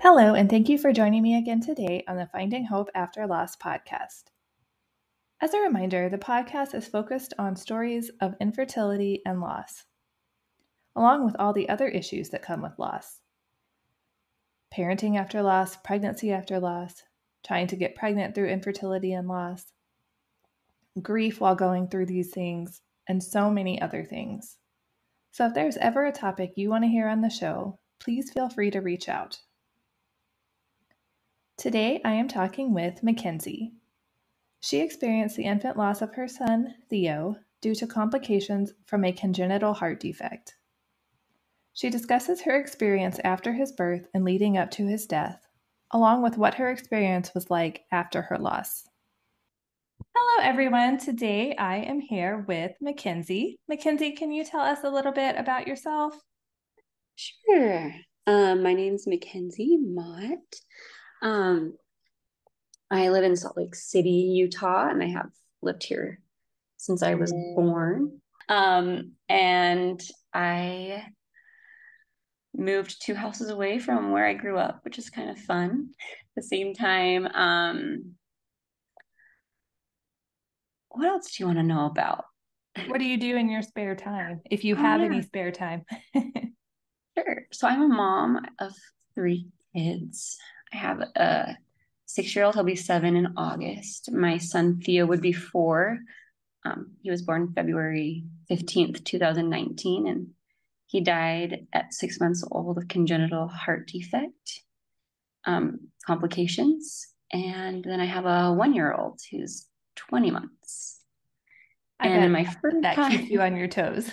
Hello, and thank you for joining me again today on the Finding Hope After Loss podcast. As a reminder, the podcast is focused on stories of infertility and loss, along with all the other issues that come with loss. Parenting after loss, pregnancy after loss, trying to get pregnant through infertility and loss, grief while going through these things, and so many other things. So if there's ever a topic you want to hear on the show, please feel free to reach out. Today, I am talking with McKenzie. She experienced the infant loss of her son, Theo, due to complications from a congenital heart defect. She discusses her experience after his birth and leading up to his death, along with what her experience was like after her loss. Hello, everyone. Today, I am here with McKenzie. McKenzie, can you tell us a little bit about yourself? Sure. My name's McKenzie Mott. I live in Salt Lake City, Utah, and I have lived here since I was born. And I moved 2 houses away from where I grew up, which is kind of fun. At the same time, what else do you want to know about? What do you do in your spare time, if you have any spare time? Sure. So I'm a mom of 3 kids. I have a 6-year-old. He'll be 7 in August. My son Theo would be 4. He was born February 15th, 2019, and he died at 6 months old of congenital heart defect complications. And then I have a 1-year-old who's 20 months. And my first that time, keeps you on your toes.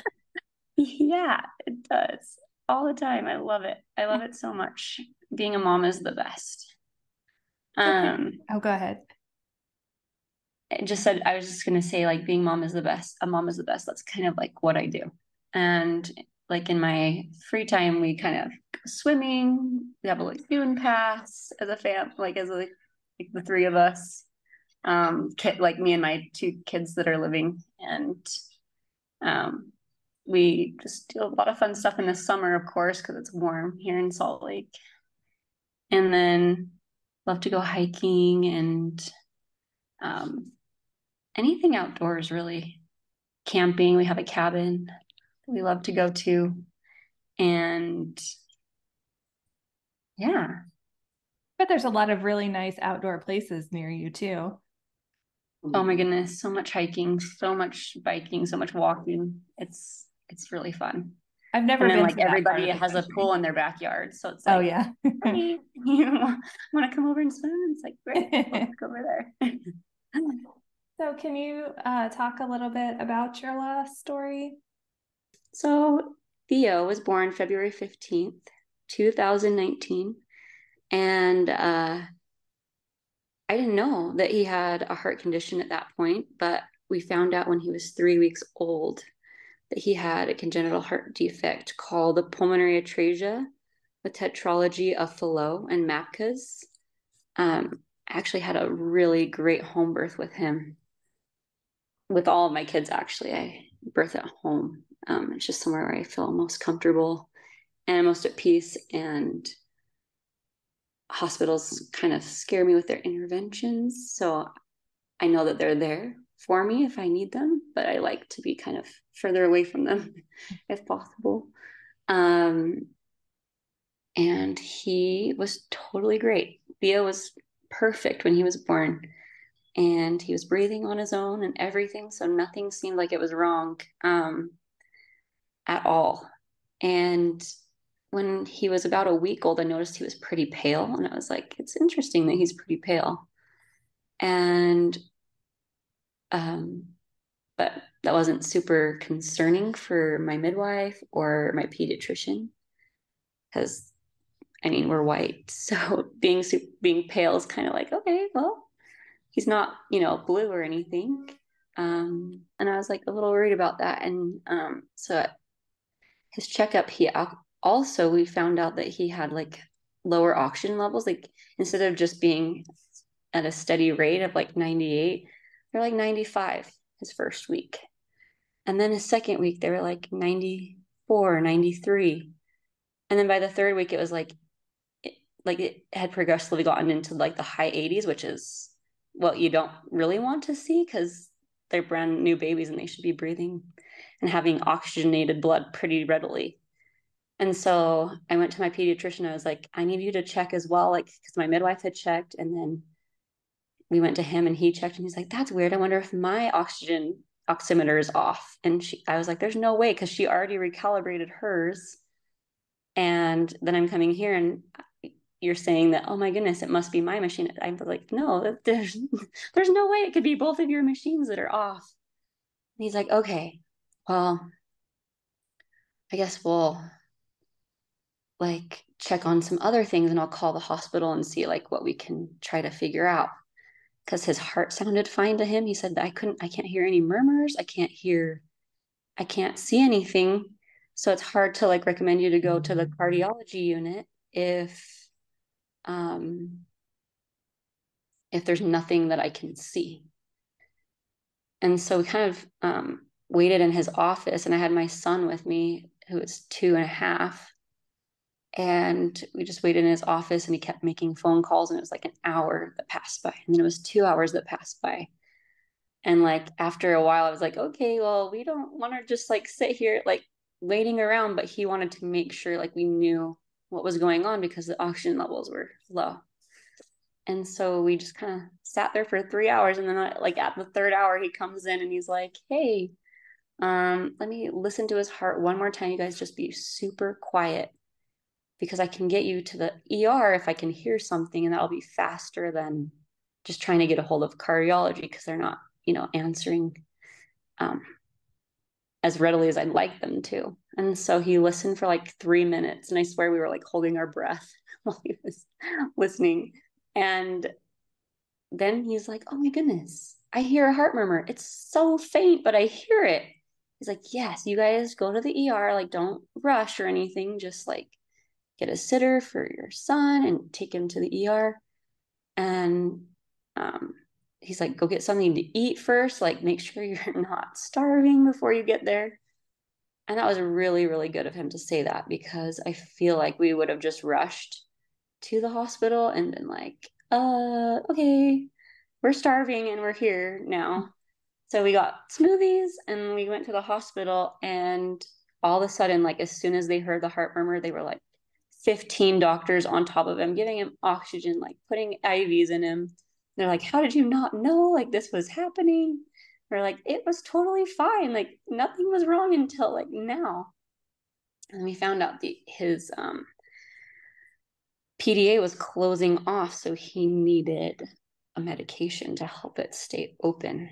Yeah, it does. All the time. I love it. I love it so much. Being a mom is the best. Go ahead. I was just gonna say, like, being mom is the best. A mom is the best. That's kind of like what I do. And like in my free time, we kind of go swimming. We have a lagoon pass as a fam, like the three of us. Like me and my 2 kids that are living, and we just do a lot of fun stuff in the summer, of course, because it's warm here in Salt Lake. And then love to go hiking and anything outdoors, really. Camping. We have a cabin we love to go to. And yeah. But there's a lot of really nice outdoor places near you too. Oh my goodness, so much hiking, so much biking, so much walking. It's really fun. I've never And then been like to that everybody part of the has a country. pool in their backyard. So it's Oh like, yeah. hey, you want to come over and swim? It's like, great, let's go over there. So can you talk a little bit about your loss story? So Theo was born February 15th, 2019. And I didn't know that he had a heart condition at that point, but we found out when he was 3 weeks old that he had a congenital heart defect called the pulmonary atresia with tetralogy of Fallot and MAPCA's. I actually had a really great home birth with him. With all of my kids, actually, I birth at home. It's just somewhere where I feel most comfortable and most at peace. And hospitals kind of scare me with their interventions. So I know that they're there for me if I need them, but I like to be kind of further away from them if possible. And he was totally great. Theo was perfect when he was born, and he was breathing on his own and everything. So nothing seemed like it was wrong at all. And when he was about a week old, I noticed he was pretty pale. And I was like, it's interesting that he's pretty pale. And, but that wasn't super concerning for my midwife or my pediatrician, because I mean, we're white. So being pale is kind of like, okay, well, he's not, blue or anything. And I was like a little worried about that. And so at his checkup, we found out that he had like lower oxygen levels. Like instead of just being at a steady rate of like 98, they're like 95 his first week. And then his second week, they were like 94, 93. And then by the third week, it was like like it had progressively gotten into like the high 80s, which is what you don't really want to see because they're brand new babies and they should be breathing and having oxygenated blood pretty readily. And so I went to my pediatrician. I was like, I need you to check as well, like, because my midwife had checked. And then we went to him and he checked and he's like, that's weird. I wonder if my oxygen oximeter is off. And I was like, there's no way, because she already recalibrated hers. And then I'm coming here and you're saying that, oh my goodness, it must be my machine. I'm like, no, there's no way it could be both of your machines that are off. And he's like, okay, well, I guess we'll like check on some other things and I'll call the hospital and see like what we can try to figure out. Because his heart sounded fine to him. He said that I can't hear any murmurs. I can't see anything. So it's hard to like recommend you to go to the cardiology unit um, if there's nothing that I can see. And so we kind of waited in his office, and I had my son with me, who was 2.5. And we just waited in his office, and he kept making phone calls, and it was like an hour that passed by. And then it was 2 hours that passed by. And like after a while, I was like, okay, well, we don't want to just like sit here like waiting around. But he wanted to make sure like we knew what was going on because the oxygen levels were low. And so we just kind of sat there for 3 hours. And then like at the third hour, he comes in and he's like, hey, let me listen to his heart one more time. You guys just be super quiet because I can get you to the ER if I can hear something, and that'll be faster than just trying to get a hold of cardiology because they're not, answering as readily as I'd like them to. And so he listened for like 3 minutes, and I swear we were like holding our breath while he was listening. And then he's like, oh my goodness, I hear a heart murmur. It's so faint, but I hear it. He's like, yes, you guys go to the ER. Like, don't rush or anything. Just like get a sitter for your son and take him to the ER. And he's like, go get something to eat first. Like, make sure you're not starving before you get there. And that was really, really good of him to say that, because I feel like we would have just rushed to the hospital and been like, okay, we're starving and we're here now. So we got smoothies and we went to the hospital, and all of a sudden, like as soon as they heard the heart murmur, they were like 15 doctors on top of him, giving him oxygen, like putting IVs in him. They're like, how did you not know like this was happening? We're like, it was totally fine. Like nothing was wrong until like now. And we found out his PDA was closing off, so he needed a medication to help it stay open.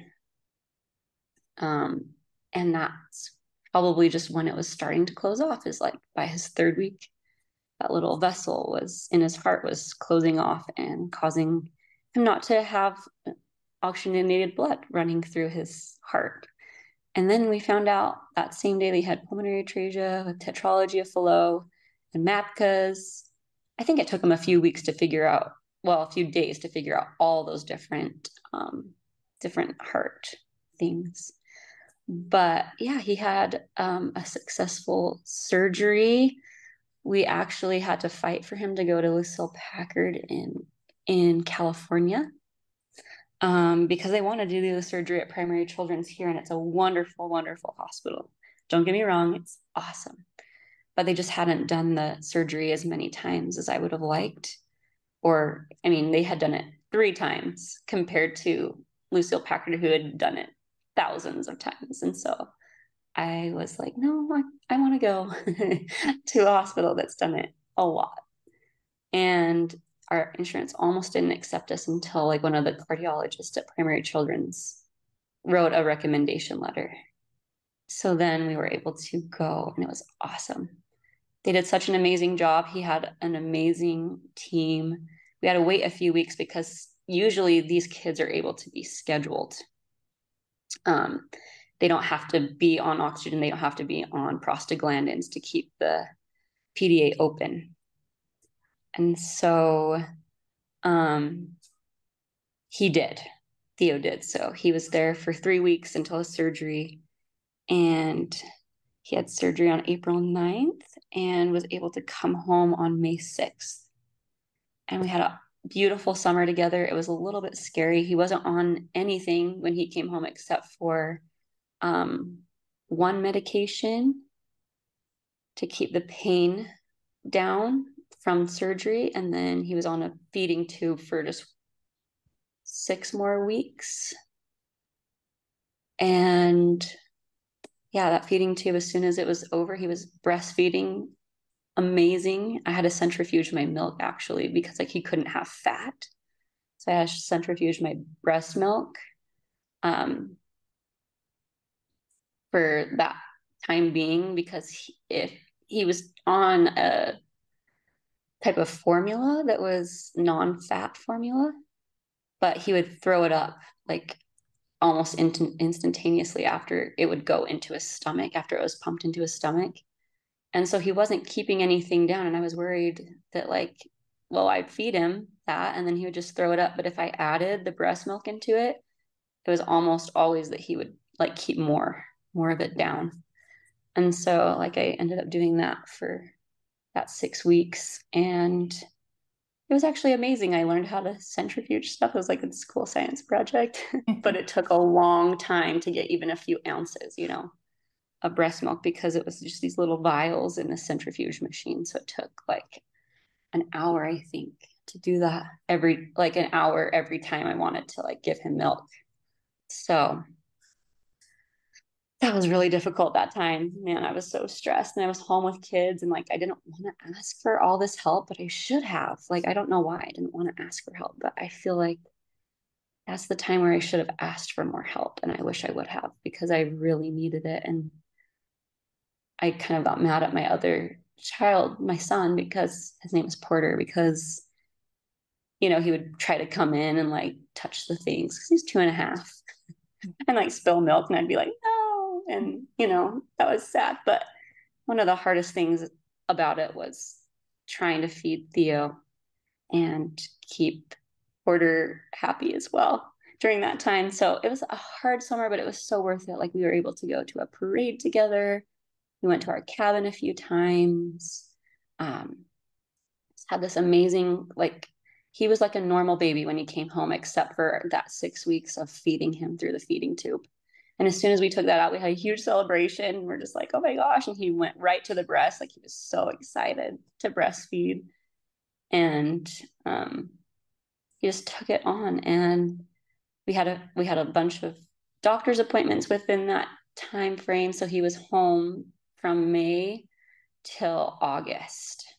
And that's probably just when it was starting to close off, is like by his 3rd week, that little vessel was in his heart was closing off and causing him not to have oxygenated blood running through his heart. And then we found out that same day they had pulmonary atresia with tetralogy of Fallot and MAPCAs. I think it took him a few days to figure out all those different heart things. But yeah, he had a successful surgery. We actually had to fight for him to go to Lucille Packard in California because they wanted to do the surgery at Primary Children's here, and it's a wonderful, wonderful hospital. Don't get me wrong, it's awesome. But they just hadn't done the surgery as many times as I would have liked. Or, I mean, they had done it 3 times compared to Lucille Packard, who had done it thousands of times. And so I was like, no, I want to go to a hospital that's done it a lot. And our insurance almost didn't accept us until like one of the cardiologists at Primary Children's wrote a recommendation letter. So then we were able to go, and it was awesome. They did such an amazing job. He had an amazing team. We had to wait a few weeks because usually these kids are able to be scheduled. They don't have to be on oxygen. They don't have to be on prostaglandins to keep the PDA open. And so he did. Theo did. So he was there for 3 weeks until his surgery. And he had surgery on April 9th and was able to come home on May 6th. and we had a beautiful summer together. It was a little bit scary. He wasn't on anything when he came home except for one medication to keep the pain down from surgery. And then he was on a feeding tube for just 6 more weeks. And yeah, that feeding tube, as soon as it was over, he was breastfeeding amazing. I had to centrifuge my milk actually because like he couldn't have fat. So I had to centrifuge my breast milk for that time being because if he was on a type of formula that was non-fat formula, but he would throw it up like almost instantaneously after it would go into his stomach, after it was pumped into his stomach. And so he wasn't keeping anything down. And I was worried that like, well, I'd feed him that and then he would just throw it up. But if I added the breast milk into it, it was almost always that he would like keep more of it down. And so like I ended up doing that for that 6 weeks. And it was actually amazing. I learned how to centrifuge stuff. It was like a school science project, but it took a long time to get even a few ounces, you know, of breast milk because it was just these little vials in the centrifuge machine. So it took like an hour, I think, to do that an hour every time I wanted to like give him milk. So that was really difficult that time. Man, I was so stressed and I was home with kids and like I didn't want to ask for all this help, but I should have. Like I don't know why I didn't want to ask for help, but I feel like that's the time where I should have asked for more help and I wish I would have because I really needed it. And I kind of got mad at my other child, my son, because his name is Porter, because you know, he would try to come in and like touch the things because he's 2.5 and like spill milk and I'd be like, no. And, you know, that was sad. But one of the hardest things about it was trying to feed Theo and keep Porter happy as well during that time. So it was a hard summer, but it was so worth it. Like we were able to go to a parade together. We went to our cabin a few times. Had this amazing, like, he was like a normal baby when he came home, except for that 6 weeks of feeding him through the feeding tube. And as soon as we took that out, we had a huge celebration. We're just like, oh my gosh. And he went right to the breast. Like he was so excited to breastfeed. And he just took it on. And we had a bunch of doctor's appointments within that time frame. So he was home from May till August.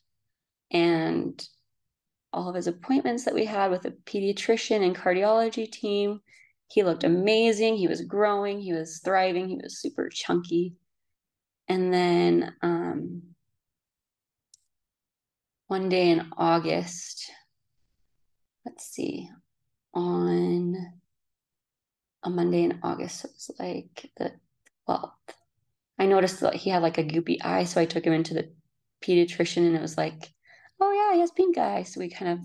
And all of his appointments that we had with a pediatrician and cardiology team, he looked amazing. He was growing, he was thriving, he was super chunky. And then one day in August, let's see, on a Monday in August, it was like the 12th. I noticed that he had like a goopy eye, so I took him into the pediatrician and it was like, oh yeah, he has pink eye. So we kind of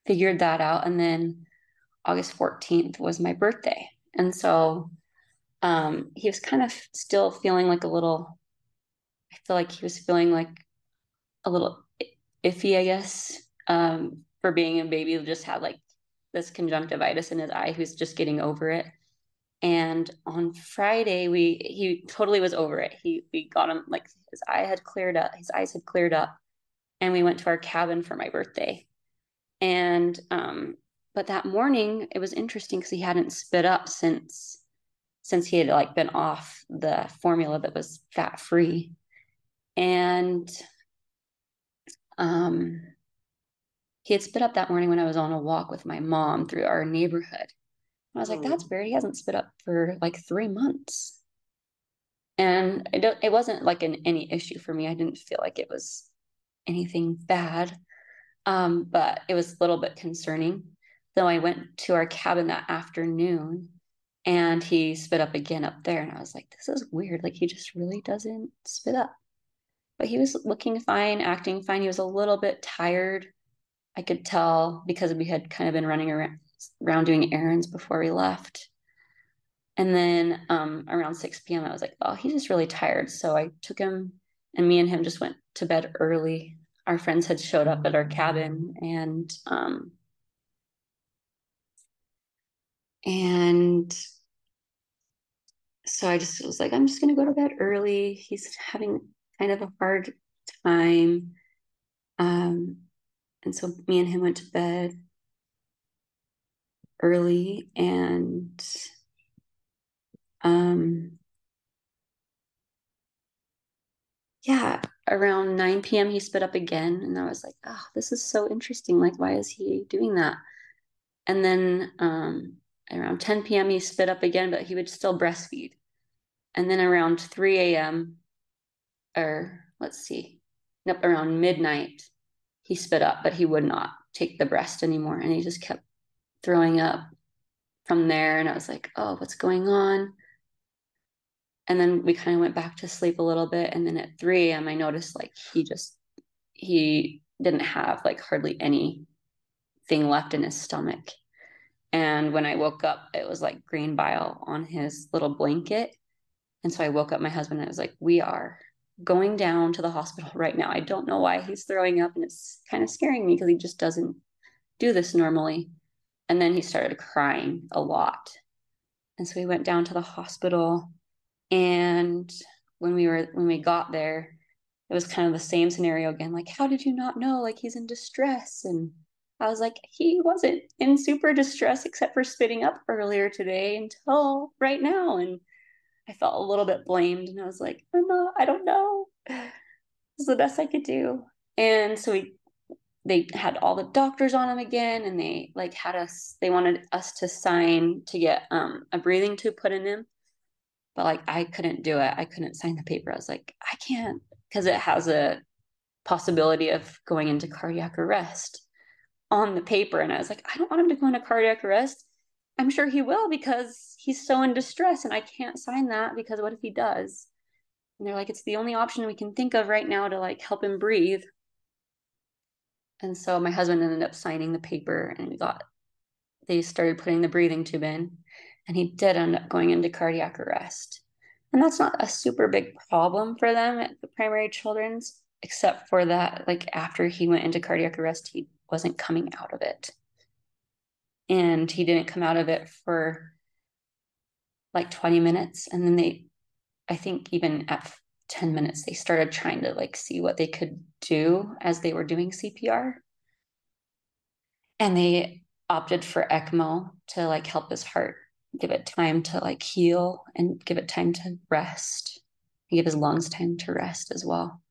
figured that out. And then August 14th was my birthday. And so he was kind of still feeling like I feel like he was feeling like a little iffy, I guess, for being a baby who just had like this conjunctivitis in his eye. He was just getting over it. And on Friday, he totally was over it. We got him, like his eyes had cleared up, and we went to our cabin for my birthday. And but that morning it was interesting because he hadn't spit up since he had like been off the formula that was fat free. And he had spit up that morning when I was on a walk with my mom through our neighborhood. I was like, that's weird. He hasn't spit up for like 3 months. And it wasn't like any issue for me. I didn't feel like it was anything bad. But it was a little bit concerning. So I went to our cabin that afternoon and he spit up again up there. And I was like, this is weird. Like he just really doesn't spit up. But he was looking fine, acting fine. He was a little bit tired. I could tell because we had kind of been running around doing errands before we left. And then around 6 p.m., I was like, oh, he's just really tired. So I took him and me and him just went to bed early. our friends had showed up at our cabin, and so I just was like, I'm just gonna go to bed early. He's having kind of a hard time. And so me and him went to bed early, and yeah, around 9 p.m. he spit up again, and I was like, oh, this is so interesting. Like, why is he doing that? And then around 10 p.m. he spit up again, but he would still breastfeed. And then around 3 a.m. or let's see, nope, around midnight, he spit up, but he would not take the breast anymore. And he just kept throwing up from there. And I was like, oh, what's going on? And then we kind of went back to sleep a little bit. And then at 3 a.m., I noticed like he didn't have like hardly anything left in his stomach. And when I woke up, it was like green bile on his little blanket. And so I woke up my husband and I was like, we are going down to the hospital right now. I don't know why he's throwing up, and it's kind of scaring me because he just doesn't do this normally. And then he started crying a lot. And so we went down to the hospital. And when we got there, it was kind of the same scenario again. Like, how did you not know? Like, he's in distress. And I was like, he wasn't in super distress except for spitting up earlier today until right now. And I felt a little bit blamed, and I was like, I don't know. This is the best I could do. And so they had all the doctors on him again, and they wanted us to sign to get a breathing tube put in him. But like, I couldn't do it. I couldn't sign the paper. I was like, I can't, because it has a possibility of going into cardiac arrest on the paper. And I was like, I don't want him to go into cardiac arrest. I'm sure he will because he's so in distress, and I can't sign that because what if he does? And they're like, it's the only option we can think of right now to like help him breathe. And so my husband ended up signing the paper, and they started putting the breathing tube in, and he did end up going into cardiac arrest. And that's not a super big problem for them at the primary children's, except for that, like after he went into cardiac arrest, he wasn't coming out of it. And he didn't come out of it for like 20 minutes. And then I think even at 10 minutes, they started trying to like see what they could do as they were doing CPR. And they opted for ECMO to like help his heart, give it time to like heal and give it time to rest, and give his lungs time to rest as well.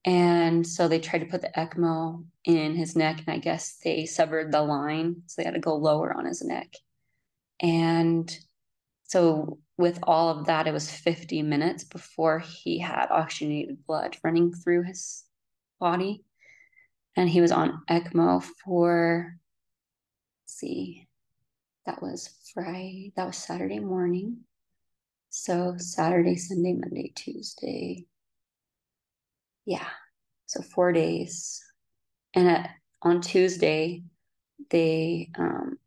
And so they tried to put the ECMO in his neck, and I guess they severed the line. So they had to go lower on his neck. And so with all of that, it was 50 minutes before he had oxygenated blood running through his body. And he was on ECMO for, let's see, that was Saturday morning. So Saturday, Sunday, Monday, Tuesday. Yeah. So 4 days. And on Tuesday, they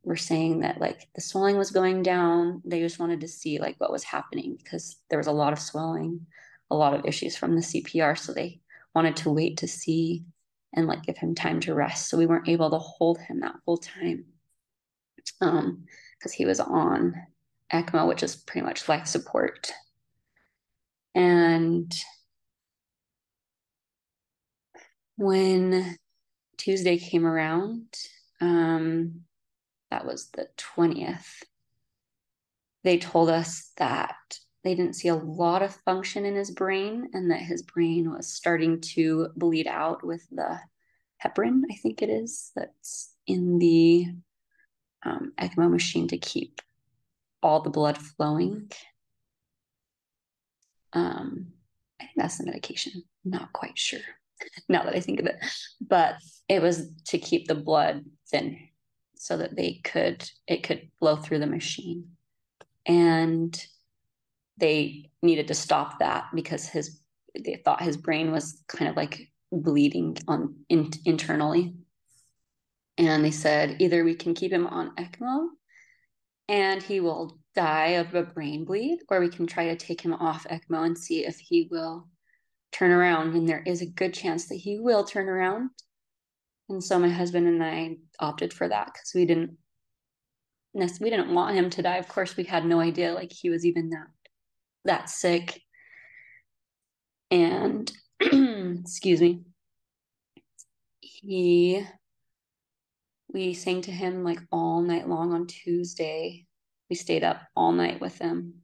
were saying that like the swelling was going down. They just wanted to see like what was happening because there was a lot of swelling, a lot of issues from the CPR. So they wanted to wait to see and like give him time to rest. So we weren't able to hold him that whole time because he was on ECMO, which is pretty much life support. And when Tuesday came around, that was the 20th, they told us that they didn't see a lot of function in his brain and that his brain was starting to bleed out with the heparin, I think it is, that's in the ECMO machine to keep all the blood flowing. I think that's the medication. I'm not quite sure now that I think of it, but it was to keep the blood thin so that it could flow through the machine. And they needed to stop that because they thought his brain was kind of like bleeding internally. And they said, either we can keep him on ECMO and he will die of a brain bleed, or we can try to take him off ECMO and see if he will turn around, and there is a good chance that he will turn around. And so my husband and I opted for that because we didn't want him to die. Of course, we had no idea like he was even that sick. And excuse me, we sang to him like all night long on Tuesday. We stayed up all night with him.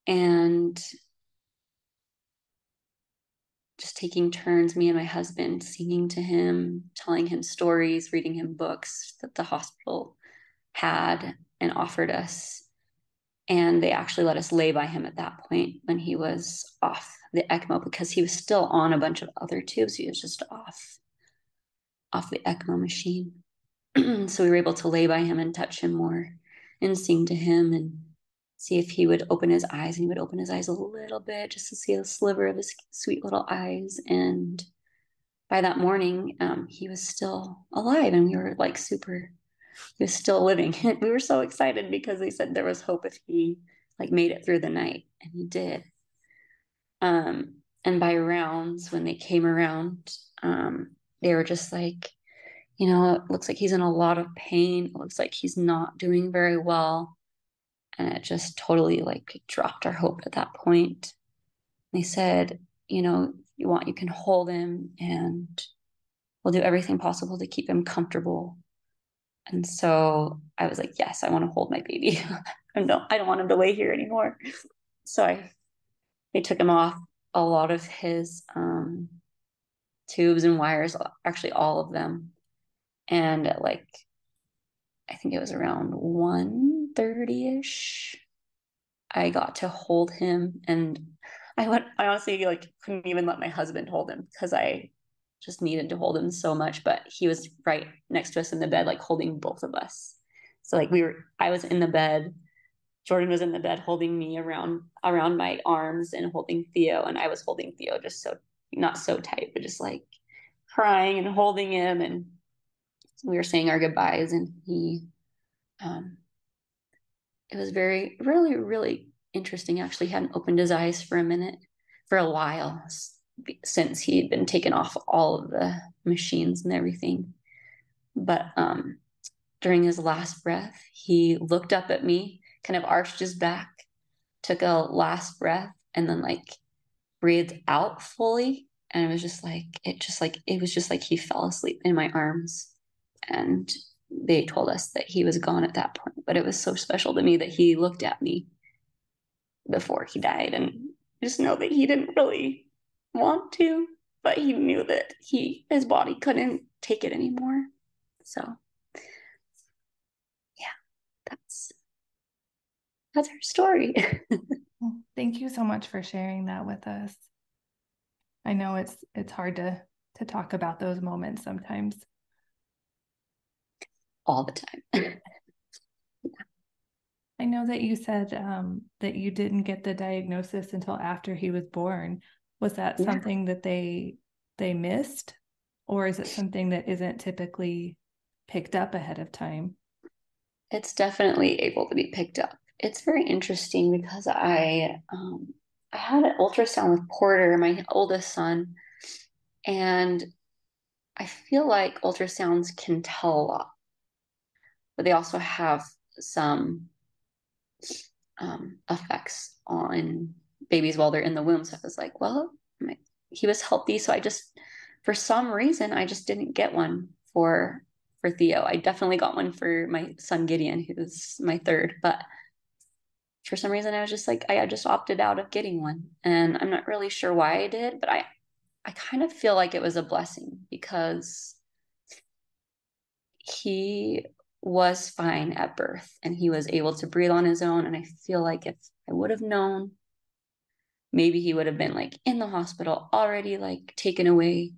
And just taking turns, me and my husband, singing to him, telling him stories, reading him books that the hospital had and offered us. And they actually let us lay by him at that point when he was off the ECMO, because he was still on a bunch of other tubes. He was just off the ECMO machine. So we were able to lay by him and touch him more and sing to him and see if he would open his eyes. And he would open his eyes a little bit just to see a sliver of his sweet little eyes. And by that morning, he was still alive, and we were like he was still living. We were so excited because they said there was hope if he like made it through the night, and he did. And by rounds, when they came around, they were just like, it looks like he's in a lot of pain. It looks like he's not doing very well. And it just totally like dropped our hope at that point. They said, you can hold him, and we'll do everything possible to keep him comfortable. And so I was like, yes, I want to hold my baby. I don't want him to lay here anymore. So they took him off a lot of his tubes and wires, actually all of them. And at I think it was around 1:30ish, I got to hold him, and I honestly couldn't even let my husband hold him because I just needed to hold him so much, but he was right next to us in the bed, like holding both of us. So I was in the bed, Jordan was in the bed holding me around my arms and holding Theo, and I was holding Theo just so, not so tight, but just like crying and holding him. And we were saying our goodbyes, and it was very, really, really interesting. Actually, he hadn't opened his eyes for a while, since he had been taken off all of the machines and everything. But during his last breath, he looked up at me, kind of arched his back, took a last breath, and then breathed out fully. And it was just like he fell asleep in my arms. And they told us that he was gone at that point. But it was so special to me that he looked at me before he died, and just know that he didn't really want to, but he knew that his body couldn't take it anymore. So yeah, that's our story. Well, thank you so much for sharing that with us. I know it's hard to talk about those moments sometimes. All the time. I know that you said that you didn't get the diagnosis until after he was born. Was that something that they missed, or is it something that isn't typically picked up ahead of time? It's definitely able to be picked up. It's very interesting because I had an ultrasound with Porter, my oldest son, and I feel like ultrasounds can tell a lot, but they also have some effects on babies while they're in the womb. So I was like, well, he was healthy. So for some reason, I just didn't get one for Theo. I definitely got one for my son Gideon, who's my third, but for some reason I was just like, I just opted out of getting one. And I'm not really sure why I did, but I kind of feel like it was a blessing because he was fine at birth and he was able to breathe on his own. And I feel like if I would have known, maybe he would have been in the hospital already, taken away,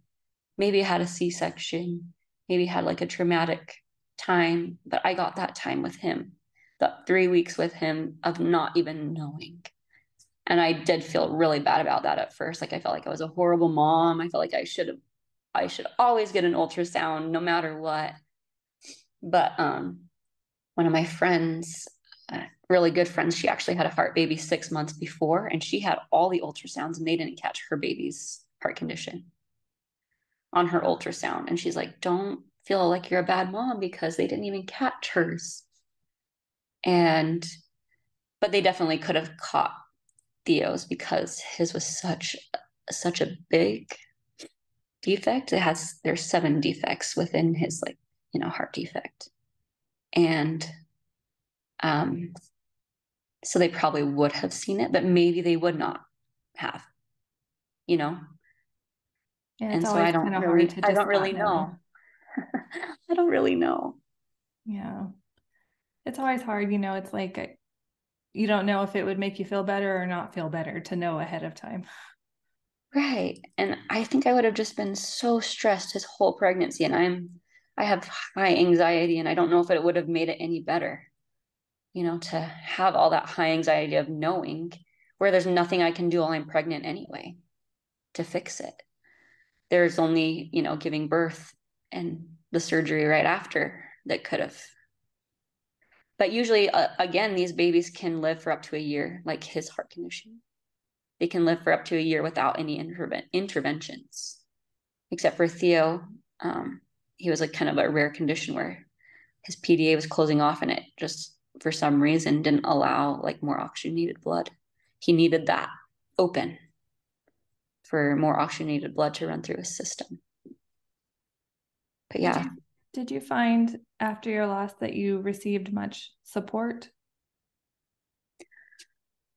maybe had a C-section, maybe had a traumatic time. But I got that time with him, the 3 weeks with him of not even knowing. And I did feel really bad about that at first. I felt like I was a horrible mom. I felt like I should always get an ultrasound no matter what. But one of my friends really good friends, she actually had a heart baby 6 months before, and she had all the ultrasounds and they didn't catch her baby's heart condition on her ultrasound. And she's like, don't feel like you're a bad mom because they didn't even catch hers. And, but they definitely could have caught Theo's because his was such a big defect. There's 7 defects within his, like, heart defect. And um so they probably would have seen it, but maybe they would not have, you know. And it's And so always kind of hard to I just don't not really know. know. I don't really know. Yeah. It's always hard, it's like you don't know if it would make you feel better or not feel better to know ahead of time. Right. And I think I would have just been so stressed his whole pregnancy. And I have high anxiety, and I don't know if it would have made it any better, to have all that high anxiety of knowing where there's nothing I can do while I'm pregnant anyway to fix it. There's only, giving birth and the surgery right after that could have. But usually, again, these babies can live for up to a year, like his heart condition. They can live for up to a year without any interventions, except for Theo. He was like kind of a rare condition where his PDA was closing off, and it just, for some reason, didn't allow like more oxygenated blood. He needed that open for more oxygenated blood to run through his system. But Did yeah. you did you find after your loss that you received much support?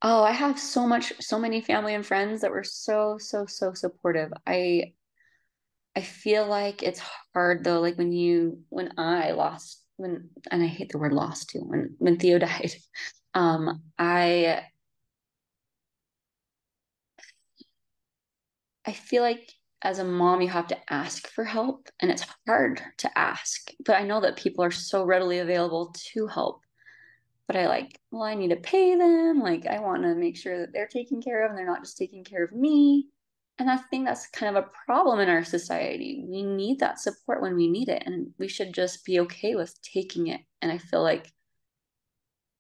Oh, I have so many family and friends that were so, so, so supportive. I feel like it's hard though, like when I lost, and I hate the word lost too, when Theo died, I feel like as a mom, you have to ask for help, and it's hard to ask, but I know that people are so readily available to help. But I need to pay them. Like, I want to make sure that they're taken care of and they're not just taking care of me. And I think that's kind of a problem in our society. We need that support when we need it, and we should just be okay with taking it. And I feel like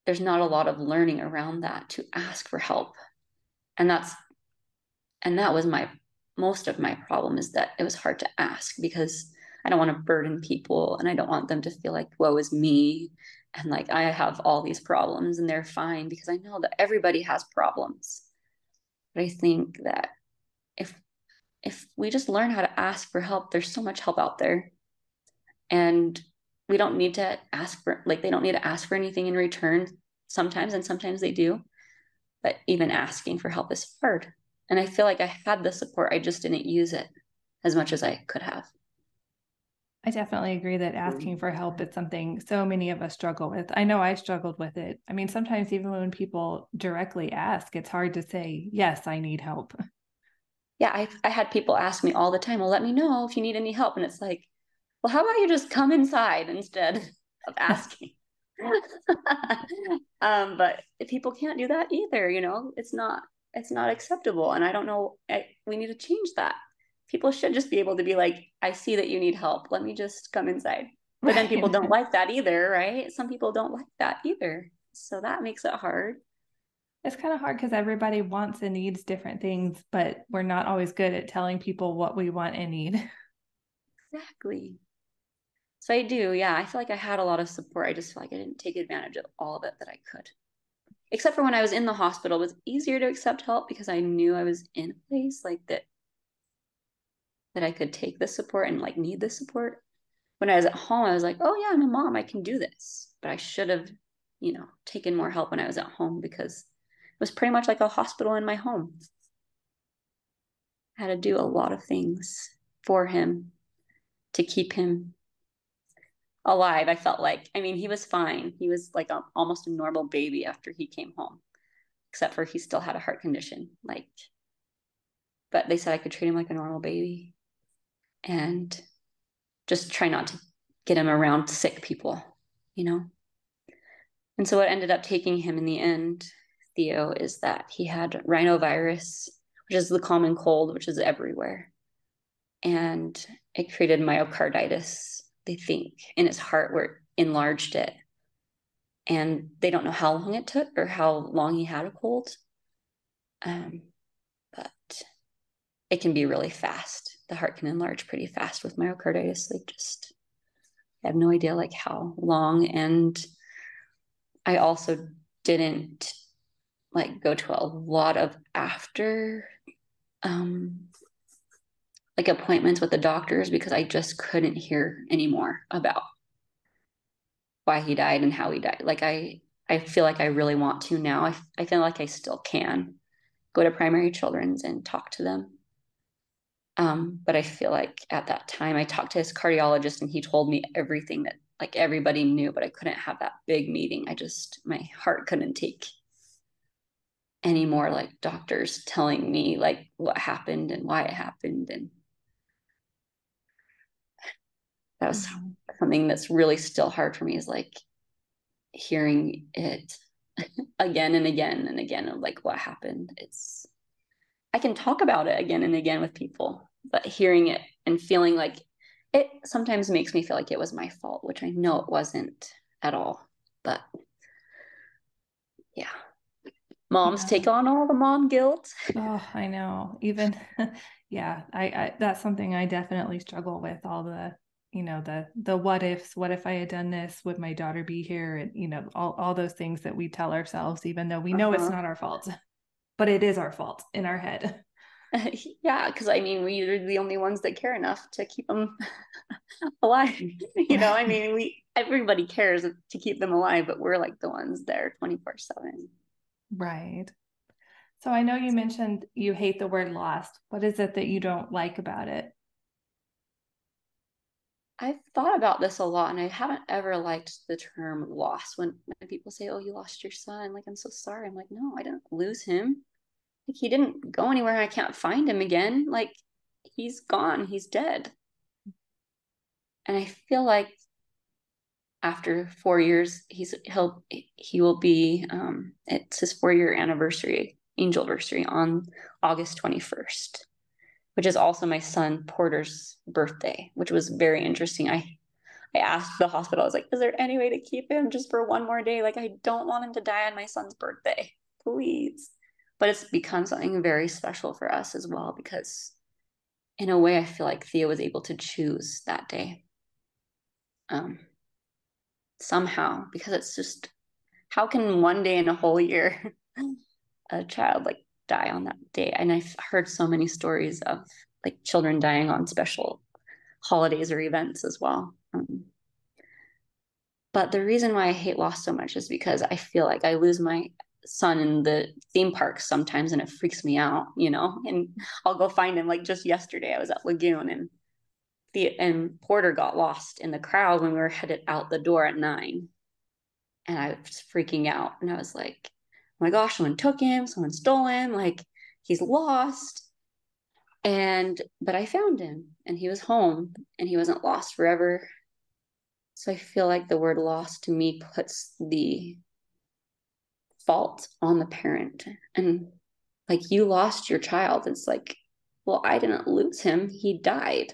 there's not a lot of learning around that to ask for help. And that was most of my problem, is that it was hard to ask because I don't want to burden people, and I don't want them to feel like, woe is me. And like, I have all these problems and they're fine, because I know that everybody has problems. But I think that if we just learn how to ask for help, there's so much help out there. And we don't need to ask for, like, they don't need to ask for anything in return sometimes, and sometimes they do. But even asking for help is hard. And I feel like I had the support, I just didn't use it as much as I could have. I definitely agree that asking for help is something so many of us struggle with. I know I struggled with it. I mean, sometimes even when people directly ask, it's hard to say, yes, I need help. Yeah, I had people ask me all the time, well, let me know if you need any help. And it's like, well, how about you just come inside instead of asking? But people can't do that either, it's not acceptable. And I don't know, we need to change that. People should just be able to be like, I see that you need help. Let me just come inside. But then people don't like that either, right? Some people don't like that either. So that makes it hard. It's kind of hard because everybody wants and needs different things, but we're not always good at telling people what we want and need. Exactly. So I do, yeah. I feel like I had a lot of support. I just feel like I didn't take advantage of all of it that I could. Except for when I was in the hospital, it was easier to accept help because I knew I was in a place like that I could take the support and like need the support. When I was at home, I was like, oh yeah, I'm a mom, I can do this. But I should have, taken more help when I was at home, because it was pretty much like a hospital in my home. I had to do a lot of things for him to keep him alive. I felt like, I mean, he was fine. He was like almost a normal baby after he came home, except for he still had a heart condition. Like, but they said I could treat him like a normal baby and just try not to get him around sick people, you know? And so what ended up taking him in the end, Theo, is that he had rhinovirus, which is the common cold, which is everywhere. And it created myocarditis, they think, in his heart, where it enlarged it. and they don't know how long it took or how long he had a cold. But it can be really fast. The heart can enlarge pretty fast with myocarditis. Like, just, I have no idea like how long. And I also didn't like go to a lot of after like appointments with the doctors because I just couldn't hear anymore about why he died and how he died. Like, I feel like I really want to now. I feel like I still can go to primary children's and talk to them. But I feel like at that time I talked to his cardiologist and he told me everything that like everybody knew, but I couldn't have that big meeting. My heart couldn't take any more like doctors telling me like what happened and why it happened. And that was something that's really still hard for me, is like hearing it again and again and again of like what happened. I can talk about it again and again with people, but hearing it and feeling like it sometimes makes me feel like it was my fault, which I know it wasn't at all. But yeah, moms Yeah. take on all the mom guilt. Oh, I know. Even yeah, I that's something I definitely struggle with. All the, the what ifs. What if I had done this? Would my daughter be here? And all those things that we tell ourselves, even though we know it's Uh-huh. not our fault, but it is our fault in our head. Yeah, because I mean, we're the only ones that care enough to keep them alive. I Right. mean, we everybody cares to keep them alive, but we're like the ones there 24/7. Right. So I know you mentioned you hate the word lost. What is it that you don't like about it? I've thought about this a lot, and I haven't ever liked the term loss. When people say, "Oh, you lost your son," like, I'm so sorry. I'm like, no, I didn't lose him. Like, he didn't go anywhere. I can't find him again. Like, he's gone. He's dead. And I feel like after 4 years, he will be. It's his 4 year anniversary, angel anniversary, on August 21st, which is also my son Porter's birthday, which was very interesting. I asked the hospital, I was like, is there any way to keep him just for one more day? Like, I don't want him to die on my son's birthday, please. But it's become something very special for us as well, because in a way, I feel like Theo was able to choose that day, um, somehow, because it's just, how can one day in a whole year a child like die on that day? And I've heard so many stories of like children dying on special holidays or events as well. But the reason why I hate loss so much is because I feel like I lose my son in the theme parks sometimes, and it freaks me out. And I'll go find him. Like, just yesterday I was at Lagoon, and Porter got lost in the crowd when we were headed out the door at 9. And I was freaking out. And I was like, oh my gosh, someone took him, someone stole him, like, he's lost. But I found him, and he was home, and he wasn't lost forever. So I feel like the word loss to me puts the fault on the parent. And like, you lost your child. It's like, well, I didn't lose him. He died.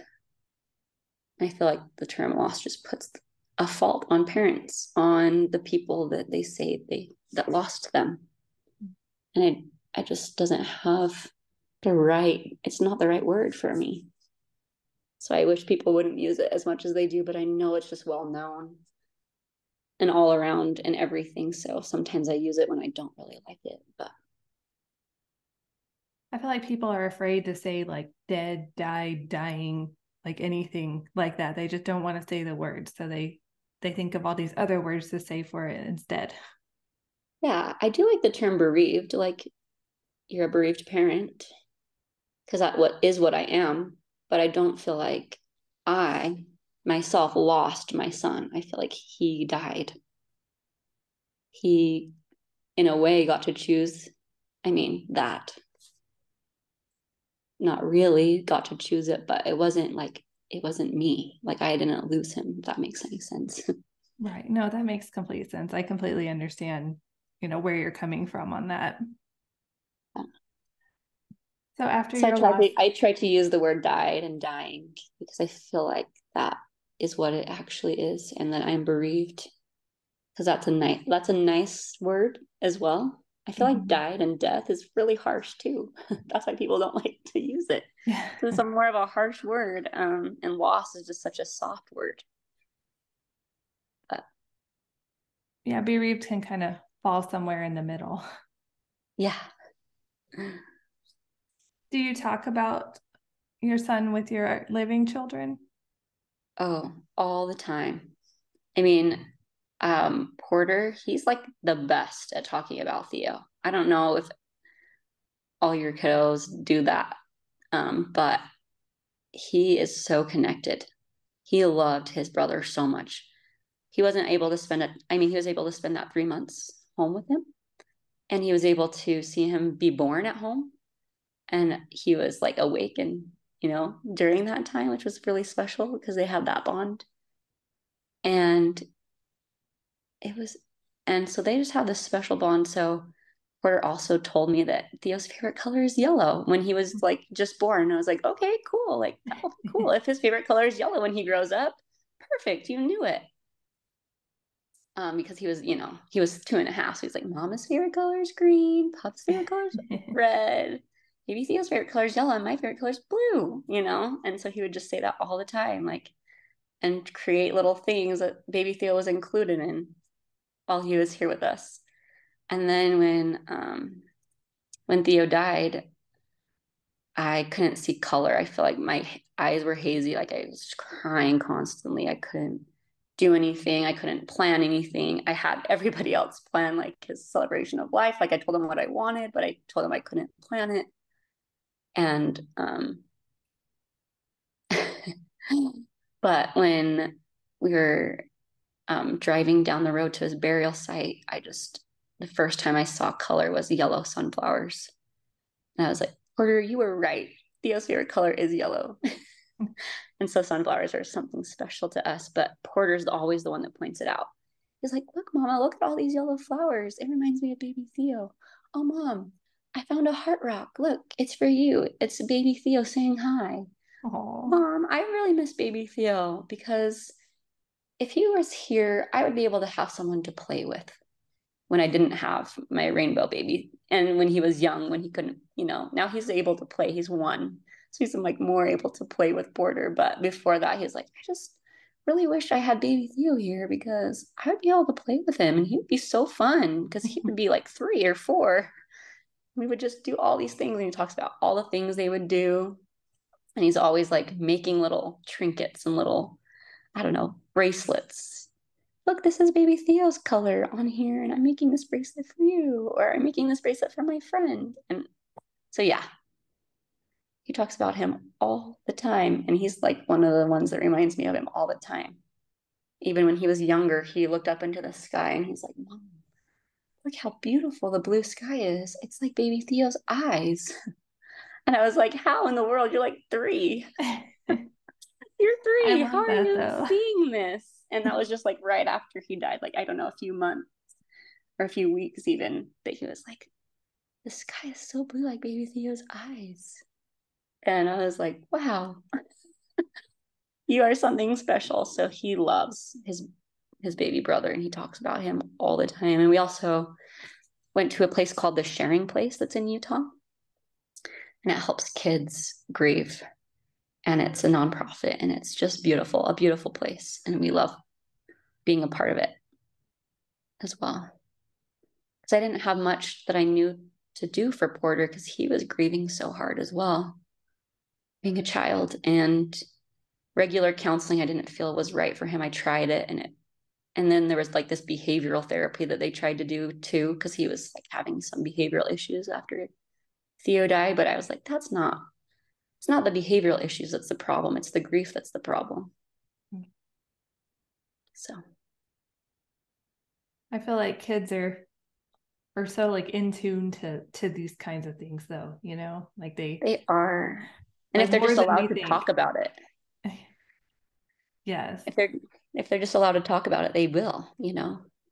I feel like the term loss just puts a fault on parents, on the people that they say that lost them. And it just doesn't have it's not the right word for me. So I wish people wouldn't use it as much as they do, but I know it's just well known and all around and everything. So sometimes I use it when I don't really like it. But I feel like people are afraid to say like dead, died, dying, like anything like that. They just don't want to say the word. So they think of all these other words to say for it instead. yeah, I do like the term bereaved. Like, you're a bereaved parent, because that what I am. But I don't feel like I myself lost my son. I feel like he died. He, in a way, got to choose. I mean, that, not really got to choose it, but it wasn't me. Like, I didn't lose him, if that makes any sense. Right. No, that makes complete sense. I completely understand, where you're coming from on that. So after So your loss, I try to use the word died and dying, because I feel like that is what it actually is, and that I'm bereaved, because that's a nice word as well. I feel like Mhm. died and death is really harsh too. That's why people don't like to use it. Yeah. So it's a more of a harsh word. And loss is just such a soft word. But Yeah, bereaved can kind of fall somewhere in the middle. yeah. Do you talk about your son with your living children? Oh, all the time. I mean, Porter, he's like the best at talking about Theo. I don't know if all your kiddos do that, but he is so connected. He loved his brother so much. He wasn't able to spend it. I mean, he was able to spend that 3 months home with him, and he was able to see him be born at home. And he was like awake and, during that time, which was really special because they had that bond. And it was, and so they just have this special bond. So Porter also told me that Theo's favorite color is yellow when he was like just born. I was like, okay, cool. Like, that'll be cool. If his favorite color is yellow when he grows up, perfect. You knew it. Because he was 2.5. So he's like, Mama's favorite color is green. Pup's favorite color is red. Maybe Theo's favorite color is yellow. And my favorite color is blue. And so he would just say that all the time, like, and create little things that baby Theo was included in while he was here with us. And then when Theo died, I couldn't see color. I feel like my eyes were hazy. Like I was crying constantly. I couldn't do anything. I couldn't plan anything. I had everybody else plan like his celebration of life. Like I told him what I wanted, but I told him I couldn't plan it. And but when we were driving down the road to his burial site, the first time I saw color was yellow sunflowers. And I was like, Porter, you were right. Theo's favorite color is yellow. And so sunflowers are something special to us, but Porter's always the one that points it out. He's like, look, Mama, look at all these yellow flowers. It reminds me of baby Theo. Oh, Mom, I found a heart rock. Look, it's for you. It's baby Theo saying hi. Oh, Mom, I really miss baby Theo because if he was here, I would be able to have someone to play with when I didn't have my rainbow baby. And when he was young, when he couldn't, now he's able to play. He's 1. So he's like more able to play with Porter. But before that, he's like, I just really wish I had baby Theo here because I would be able to play with him and he would be so fun because he would be like 3 or 4. We would just do all these things. And he talks about all the things they would do. And he's always like making little trinkets and little, I don't know, bracelets. Look, this is baby Theo's color on here, and I'm making this bracelet for you, or I'm making this bracelet for my friend. And so, yeah, he talks about him all the time. And he's like one of the ones that reminds me of him all the time. Even when he was younger, he looked up into the sky and he's like, Mom, look how beautiful the blue sky is. It's like baby Theo's eyes. And I was like, how in the world? You're like 3. You're I 3. How love are that you though. seeing this? And that was just like right after he died, like, I don't know, a few months or a few weeks even, that he was like, the sky is so blue like baby Theo's eyes. And I was like, wow, you are something special. So he loves his baby brother and he talks about him all the time. And we also went to a place called the Sharing Place that's in Utah. And it helps kids grieve. And it's a nonprofit and it's just beautiful, a beautiful place. And we love being a part of it as well. Because I didn't have much that I knew to do for Porter because he was grieving so hard as well, being a child. And regular counseling I didn't feel was right for him. I tried it and then there was like this behavioral therapy that they tried to do too, because he was like having some behavioral issues after Theo died. But I was like, it's not the behavioral issues that's the problem. It's the grief that's the problem. So I feel like kids are so like in tune to these kinds of things though, like they are. And like if they're more just than allowed we to talk think. about it, Yes. if they're if they're just allowed to talk about it, they will,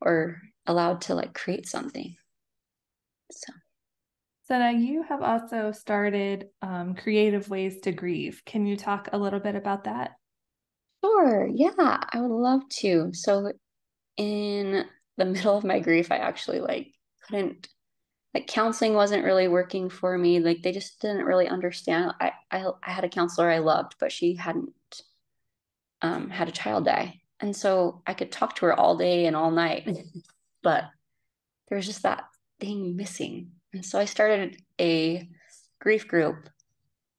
or allowed to like create something. So So now you have also started creative ways to grieve. Can you talk a little bit about that? sure, yeah, I would love to. So in the middle of my grief, I actually like couldn't, like counseling wasn't really working for me. Like they just didn't really understand. I had a counselor I loved, but she hadn't had a child die. And so I could talk to her all day and all night, but there was just that thing missing. And so I started a grief group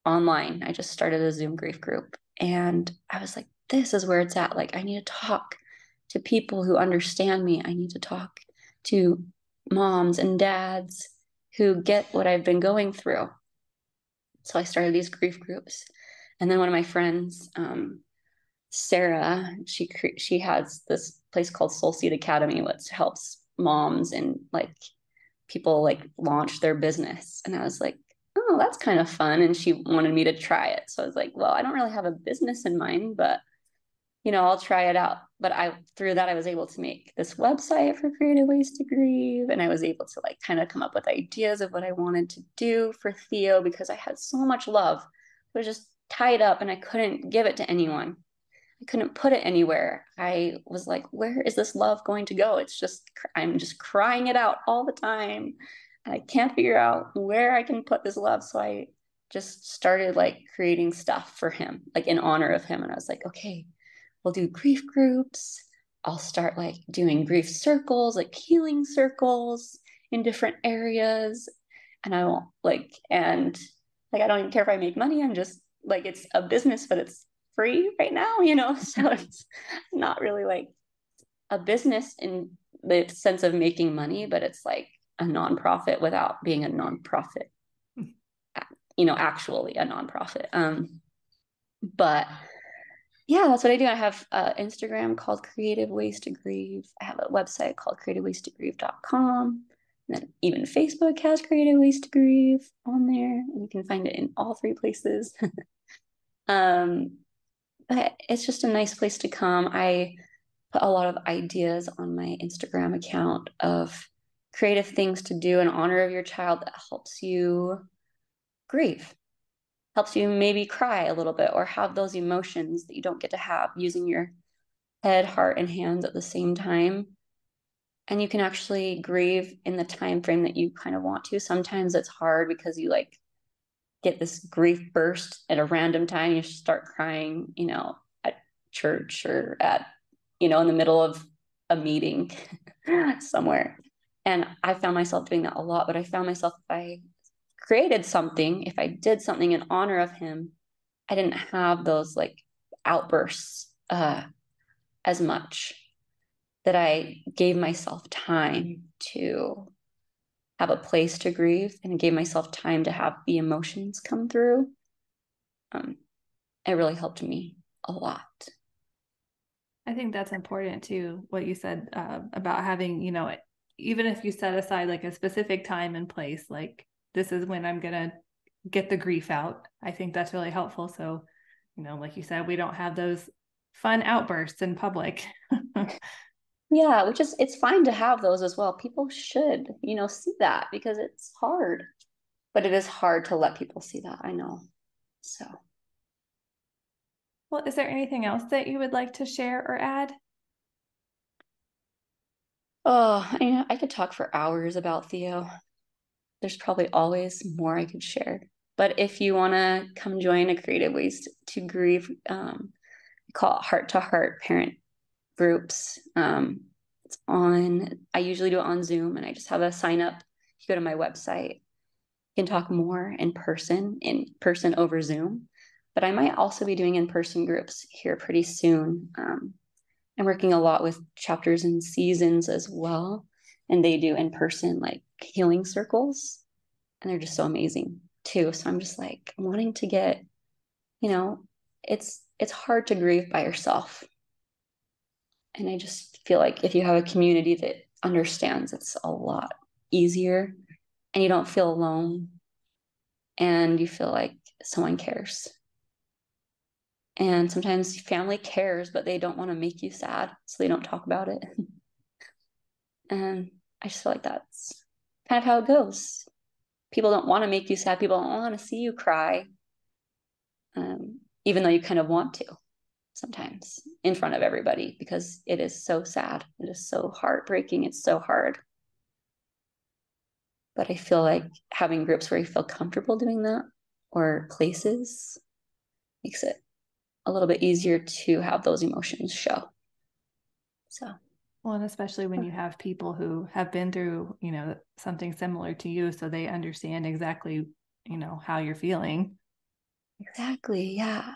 online. I just started a Zoom grief group. And I was like, this is where it's at. Like, I need to talk to people who understand me. I need to talk to moms and dads who get what I've been going through. So I started these grief groups. And then one of my friends, Sarah, she has this place called Soul Seed Academy, which helps moms and like people like launch their business. And I was like, oh, that's kind of fun. And she wanted me to try it. So I was like, well, I don't really have a business in mind, but I'll try it out. But through that, I was able to make this website for Creative Ways to Grieve. And I was able to like kind of come up with ideas of what I wanted to do for Theo because I had so much love. It was just tied up and I couldn't give it to anyone. I couldn't put it anywhere. I was like, where is this love going to go? I'm just crying it out all the time. And I can't figure out where I can put this love. So I just started like creating stuff for him, like in honor of him. And I was like, okay, we'll do grief groups. I'll start like doing grief circles, like healing circles in different areas. And I won't I don't even care if I make money. I'm just like, it's a business, but it's free right now. So it's not really like a business in the sense of making money, but it's like a nonprofit without being a nonprofit, actually a nonprofit. But yeah, that's what I do. I have Instagram called Creative Ways to Grieve. I have a website called creativeways2grieve.com. And then even Facebook has Creative Ways to Grieve on there. And you can find it in all three places. But it's just a nice place to come. I put a lot of ideas on my Instagram account of creative things to do in honor of your child that helps you grieve, helps you maybe cry a little bit or have those emotions that you don't get to have using your head, heart, and hands at the same time. And you can actually grieve in the time frame that you kind of want to. Sometimes it's hard because you like get this grief burst at a random time. You start crying, at church or in the middle of a meeting somewhere. And I found myself doing that a lot, but I found myself, if I created something, if I did something in honor of him, I didn't have those like outbursts as much, that I gave myself time to have a place to grieve and gave myself time to have the emotions come through. It really helped me a lot. I think that's important too, what you said about having, even if you set aside like a specific time and place, like this is when I'm going to get the grief out. I think that's really helpful. So, like you said, we don't have those fun outbursts in public. Yeah, it's fine to have those as well. People should, see that because it's hard, but it is hard to let people see that. I know. So. Well, is there anything else that you would like to share or add? Oh, I could talk for hours about Theo. There's probably always more I could share. But if you want to come join a Creative Ways to Grieve, we call it Heart to Heart Parent Groups. I usually do it on Zoom, and I just have a sign up. You go to my website, you can talk more in person over Zoom. But I might also be doing in-person groups here pretty soon. I'm working a lot with chapters and seasons as well. And they do in-person like healing circles. And they're just so amazing too. So I'm just like wanting to get, it's hard to grieve by yourself. And I just feel like if you have a community that understands, it's a lot easier and you don't feel alone and you feel like someone cares. And sometimes family cares, but they don't want to make you sad, so they don't talk about it. And I just feel like that's kind of how it goes. People don't want to make you sad. People don't want to see you cry, even though you kind of want to. sometimes in front of everybody because it is so sad. It is so heartbreaking. It's so hard. But I feel like having groups where you feel comfortable doing that or places makes it a little bit easier to have those emotions show. So, well, and especially when you have people who have been through, something similar to you, so they understand exactly, how you're feeling. exactly. Yeah.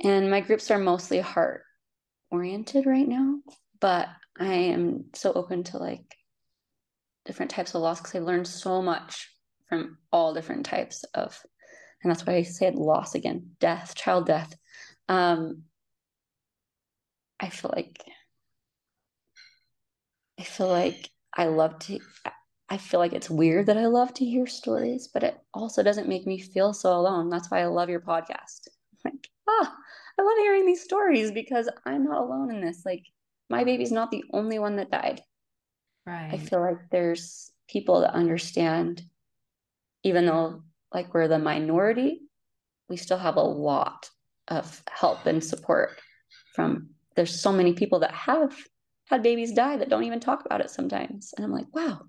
And my groups are mostly heart oriented right now, but I am so open to like different types of loss because I learned so much from all different types of, and that's why I said loss again, death, child death. Um, I feel like I feel like I love to. I feel like it's weird that I love to hear stories, but it also doesn't make me feel so alone. That's why I love your podcast. Like, I love hearing these stories because I'm not alone in this. Like, my baby's not the only one that died. I Right. feel like there's people that understand, even though like we're the minority, we still have a lot of help and support from there's so many people that have had babies die that don't even talk about it sometimes. And I'm like, wow,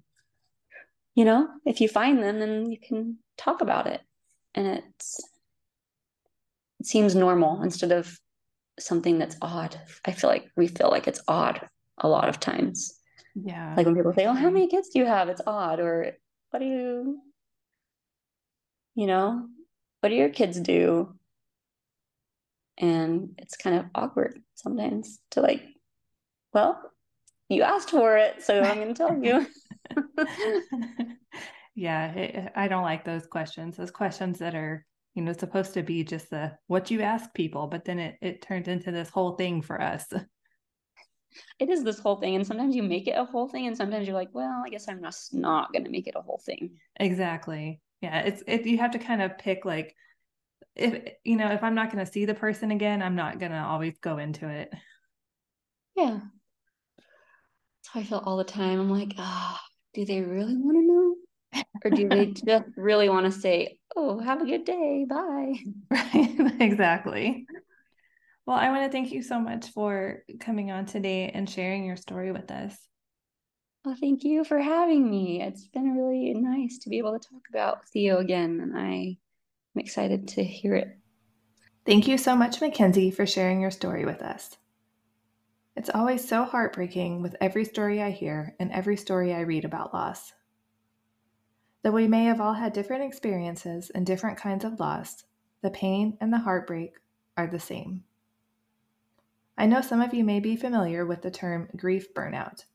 if you find them, then you can talk about it. And it seems normal instead of something that's odd. I feel like we feel like it's odd a lot of times. Yeah. Like when people say, oh, how many kids do you have? It's odd. Or what do what do your kids do? And it's kind of awkward sometimes to like, well, you asked for it, so I'm going to tell you. Yeah, I don't like those questions. Those questions that are, supposed to be just the what you ask people, but then it turns into this whole thing for us. It is this whole thing, and sometimes you make it a whole thing, and sometimes you're like, well, I guess I'm just not going to make it a whole thing. Exactly. Yeah, you have to kind of pick like if I'm not going to see the person again, I'm not going to always go into it. Yeah. That's how I feel all the time. I'm like, do they really want to know? Or do they just really want to say, oh, have a good day, bye? Right. Exactly. Well, I want to thank you so much for coming on today and sharing your story with us. Well, thank you for having me. It's been really nice to be able to talk about Theo again, and I'm excited to hear it. Thank you so much, McKenzie, for sharing your story with us. It's always so heartbreaking with every story I hear and every story I read about loss. Though we may have all had different experiences and different kinds of loss, the pain and the heartbreak are the same. I know some of you may be familiar with the term grief burnout.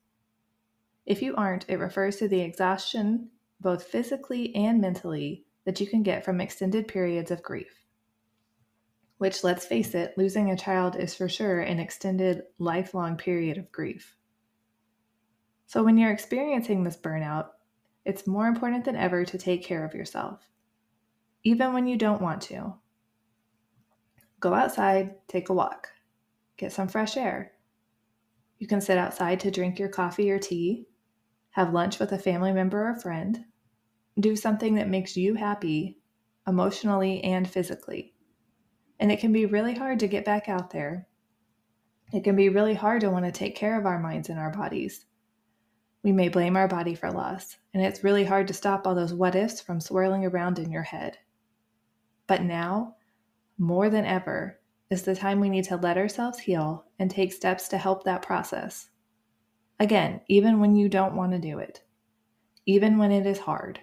If you aren't, it refers to the exhaustion, both physically and mentally, that you can get from extended periods of grief. Which, let's face it, losing a child is for sure an extended, lifelong period of grief. So when you're experiencing this burnout, it's more important than ever to take care of yourself, even when you don't want to. Go outside, take a walk, get some fresh air. You can sit outside to drink your coffee or tea, have lunch with a family member or friend, do something that makes you happy, emotionally and physically. And it can be really hard to get back out there. It can be really hard to want to take care of our minds and our bodies. We may blame our body for loss, and it's really hard to stop all those what ifs from swirling around in your head. But now, more than ever, is the time we need to let ourselves heal and take steps to help that process. Again, even when you don't want to do it, even when it is hard.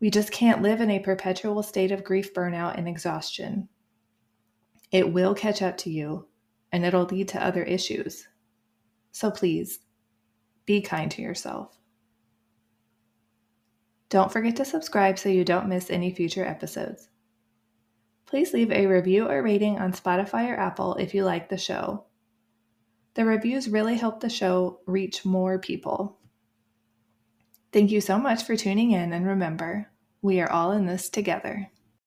We just can't live in a perpetual state of grief, burnout, and exhaustion. It will catch up to you, and it'll lead to other issues. So please, be kind to yourself. Don't forget to subscribe so you don't miss any future episodes. Please leave a review or rating on Spotify or Apple if you like the show. The reviews really help the show reach more people. Thank you so much for tuning in, and remember, we are all in this together.